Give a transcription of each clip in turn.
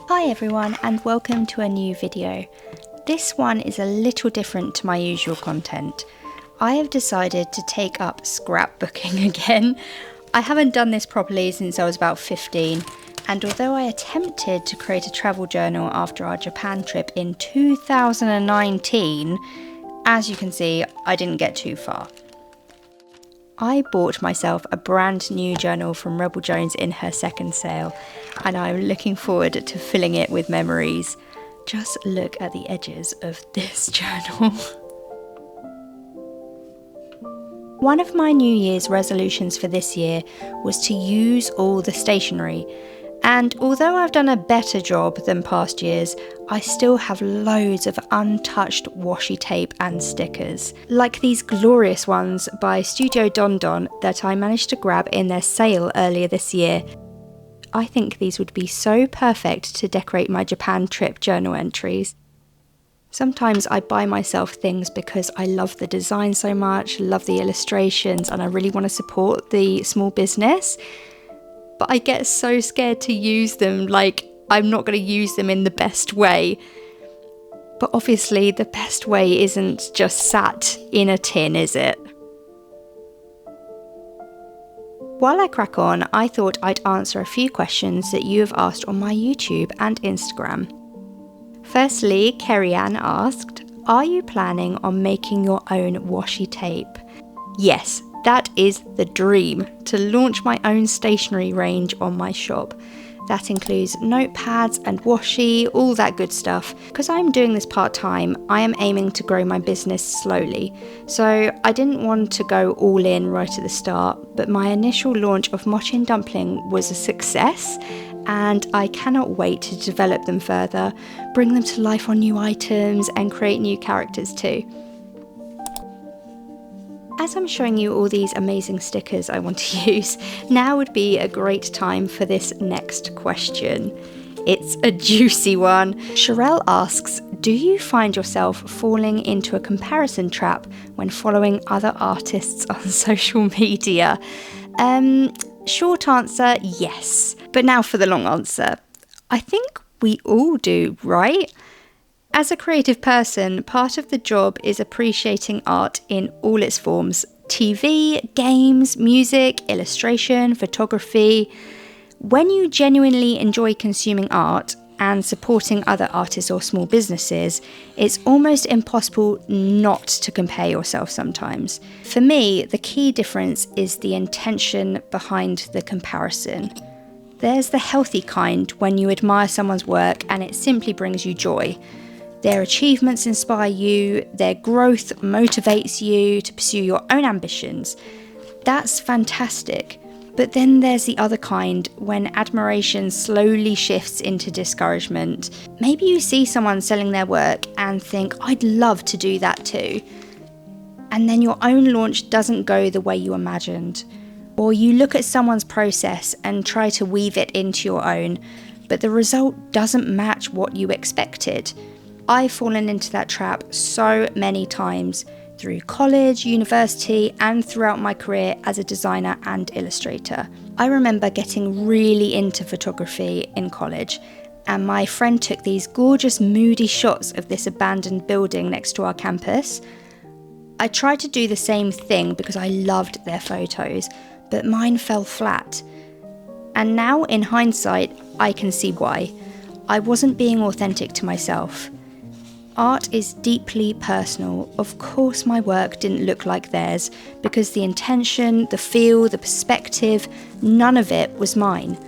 Hi everyone and welcome to a new video. This one is a little different to my usual content. I have decided to take up scrapbooking again. I haven't done this properly since I was about 15, and although I attempted to create a travel journal after our Japan trip in 2019, as you can see, I didn't get too far. I bought myself a brand new journal from Rebel Jones in her second sale, and I'm looking forward to filling it with memories. Just look at the edges of this journal. One of my New Year's resolutions for this year was to use all the stationery, and although I've done a better job than past years, I still have loads of untouched washi tape and stickers, like these glorious ones by Studio Don Don that I managed to grab in their sale earlier this year. I think these would be so perfect to decorate my Japan trip journal entries. Sometimes I buy myself things because I love the design so much, love the illustrations, and I really want to support the small business. But I get so scared to use them, like I'm not going to use them in the best way. But obviously the best way isn't just sat in a tin, is it? While I crack on, I thought I'd answer a few questions that you have asked on my YouTube and Instagram. Firstly, Kerry Ann asked, are you planning on making your own washi tape? Yes. That is the dream, to launch my own stationery range on my shop. That includes notepads and washi, all that good stuff. Because I'm doing this part-time, I am aiming to grow my business slowly. So I didn't want to go all in right at the start, but my initial launch of Mochi and Dumpling was a success, and I cannot wait to develop them further, bring them to life on new items, and create new characters too. As I'm showing you all these amazing stickers I want to use, now would be a great time for this next question. It's a juicy one. Sherelle asks, do you find yourself falling into a comparison trap when following other artists on social media? Short answer, yes. But now for the long answer. I think we all do, right? As a creative person, part of the job is appreciating art in all its forms. TV, games, music, illustration, photography. When you genuinely enjoy consuming art and supporting other artists or small businesses, it's almost impossible not to compare yourself sometimes. For me, the key difference is the intention behind the comparison. There's the healthy kind when you admire someone's work and it simply brings you joy. Their achievements inspire you, their growth motivates you to pursue your own ambitions. That's fantastic. But then there's the other kind, when admiration slowly shifts into discouragement. Maybe you see someone selling their work and think, I'd love to do that too. And then your own launch doesn't go the way you imagined. Or you look at someone's process and try to weave it into your own, but the result doesn't match what you expected. I've fallen into that trap so many times through college, university, and throughout my career as a designer and illustrator. I remember getting really into photography in college, and my friend took these gorgeous moody shots of this abandoned building next to our campus. I tried to do the same thing because I loved their photos, but mine fell flat. And now in hindsight, I can see why. I wasn't being authentic to myself. Art is deeply personal. Of course my work didn't look like theirs, because the intention, the feel, the perspective, none of it was mine.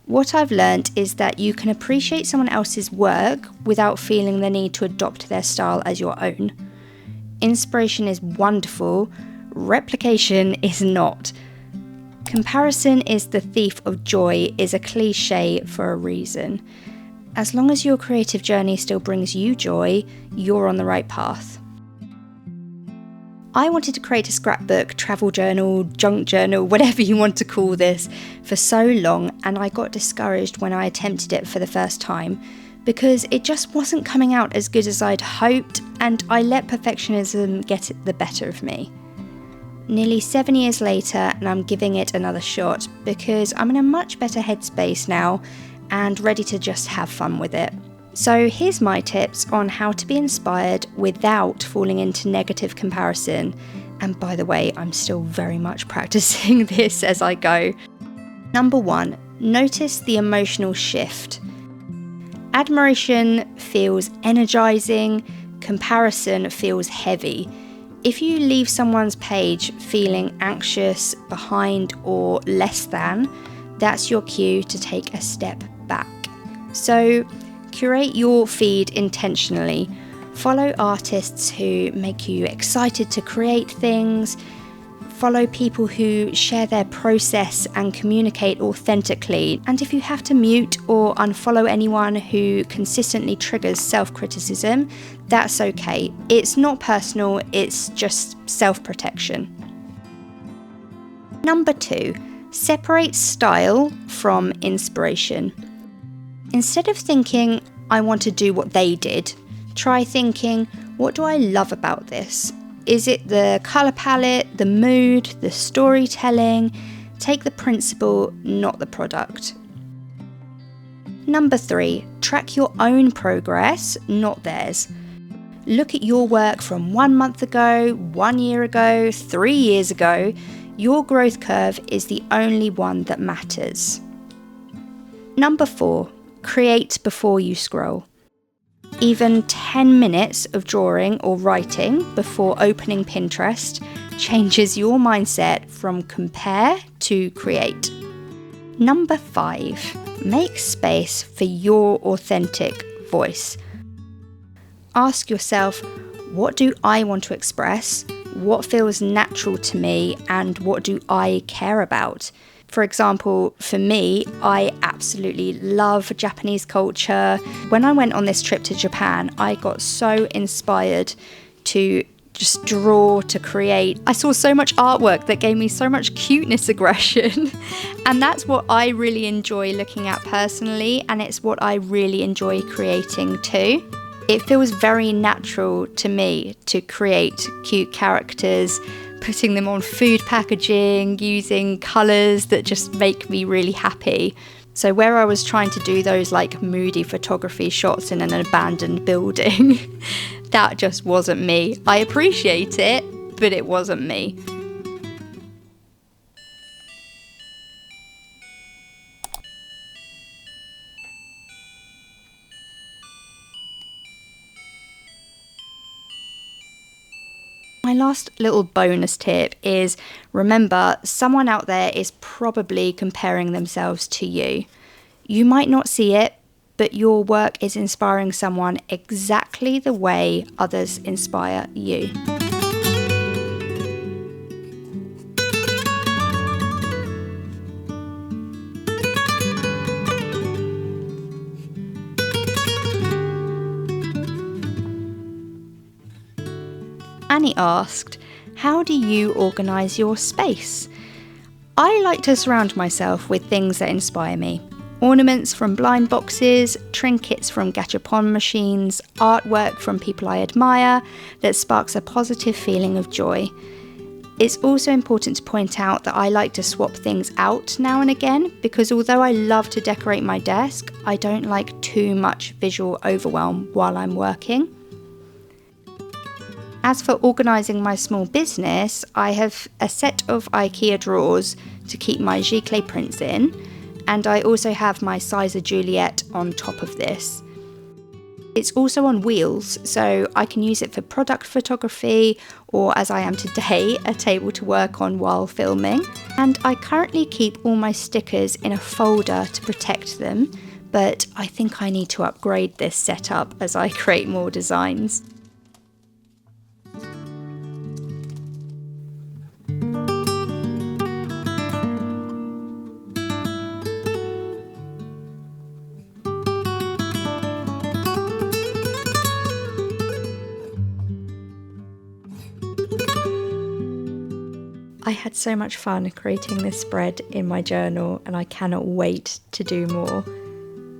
What I've learnt is that you can appreciate someone else's work without feeling the need to adopt their style as your own. Inspiration is wonderful, replication is not. Comparison is the thief of joy is a cliche for a reason. As long as your creative journey still brings you joy, you're on the right path. I wanted to create a scrapbook, travel journal, junk journal, whatever you want to call this, for so long, and I got discouraged when I attempted it for the first time because it just wasn't coming out as good as I'd hoped, and I let perfectionism get the better of me. Nearly 7 years later, and I'm giving it another shot because I'm in a much better headspace now and ready to just have fun with it. So here's my tips on how to be inspired without falling into negative comparison. And by the way, I'm still very much practicing this as I go. Number 1, notice the emotional shift. Admiration feels energizing, comparison feels heavy. If you leave someone's page feeling anxious, behind, or less than, that's your cue to take a step back. So curate your feed intentionally. Follow artists who make you excited to create things. Follow people who share their process and communicate authentically. And if you have to mute or unfollow anyone who consistently triggers self-criticism, that's okay. It's not personal, it's just self-protection. Number 2, separate style from inspiration. Instead of thinking, I want to do what they did, try thinking, what do I love about this? Is it the colour palette, the mood, the storytelling? Take the principle, not the product. Number 3, track your own progress, not theirs. Look at your work from 1 month ago, 1 year ago, 3 years ago. Your growth curve is the only one that matters. Number 4, create before you scroll. Even 10 minutes of drawing or writing before opening Pinterest changes your mindset from compare to create. Number 5, make space for your authentic voice. Ask yourself, what do I want to express? What feels natural to me? And what do I care about? For example, for me, I absolutely love Japanese culture. When I went on this trip to Japan, I got so inspired to just draw, to create. I saw so much artwork that gave me so much cuteness aggression. And that's what I really enjoy looking at personally, and it's what I really enjoy creating too. It feels very natural to me to create cute characters, putting them on food packaging, using colours that just make me really happy. So where I was trying to do those like moody photography shots in an abandoned building, that just wasn't me. I appreciate it, but it wasn't me. My last little bonus tip is, remember, someone out there is probably comparing themselves to you. You might not see it, but your work is inspiring someone exactly the way others inspire you. Annie asked, how do you organise your space? I like to surround myself with things that inspire me. Ornaments from blind boxes, trinkets from gachapon machines, artwork from people I admire that sparks a positive feeling of joy. It's also important to point out that I like to swap things out now and again, because although I love to decorate my desk, I don't like too much visual overwhelm while I'm working. As for organising my small business, I have a set of IKEA drawers to keep my giclée prints in, and I also have my Sizer Juliet on top of this. It's also on wheels, so I can use it for product photography, or as I am today, a table to work on while filming. And I currently keep all my stickers in a folder to protect them, but I think I need to upgrade this setup as I create more designs. I had so much fun creating this spread in my journal and I cannot wait to do more.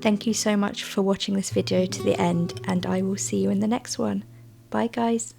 Thank you so much for watching this video to the end, and I will see you in the next one. Bye guys.